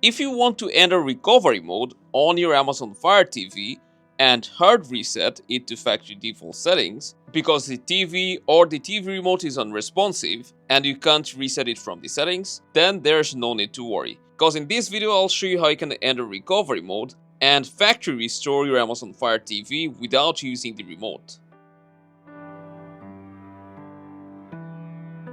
If you want to enter recovery mode on your Amazon Fire TV and hard reset it to factory default settings because the TV or the TV remote is unresponsive and you can't reset it from the settings, then there's no need to worry. Because in this video I'll show you how you can enter recovery mode and factory restore your Amazon Fire TV without using the remote.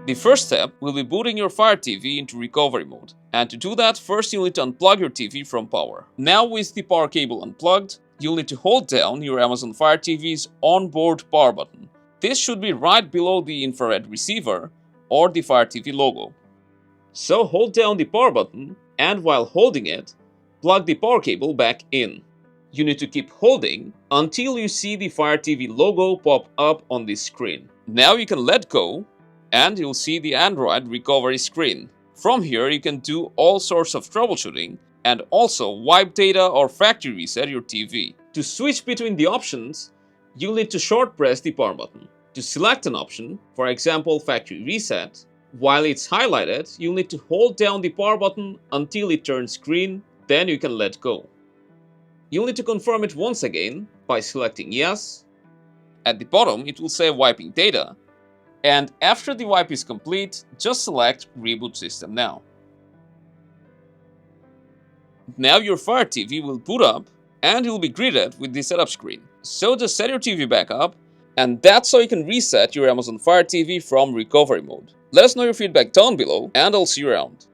The first step will be booting your Fire TV into recovery mode. And to do that, first you'll need to unplug your TV from power. Now with the power cable unplugged, you'll need to hold down your Amazon Fire TV's onboard power button. This should be right below the infrared receiver or the Fire TV logo. So hold down the power button and while holding it, plug the power cable back in. You need to keep holding until you see the Fire TV logo pop up on the screen. Now you can let go and you'll see the Android recovery screen. From here, you can do all sorts of troubleshooting and also wipe data or factory reset your TV. To switch between the options, you'll need to short press the power button. To select an option, for example factory reset, while it's highlighted, you'll need to hold down the power button until it turns green, then you can let go. You'll need to confirm it once again by selecting yes. At the bottom, it will say wiping data. And after the wipe is complete, just select Reboot System Now. Now your Fire TV will boot up and you'll be greeted with the setup screen. So just set your TV back up, and that's how you can reset your Amazon Fire TV from recovery mode. Let us know your feedback down below and I'll see you around.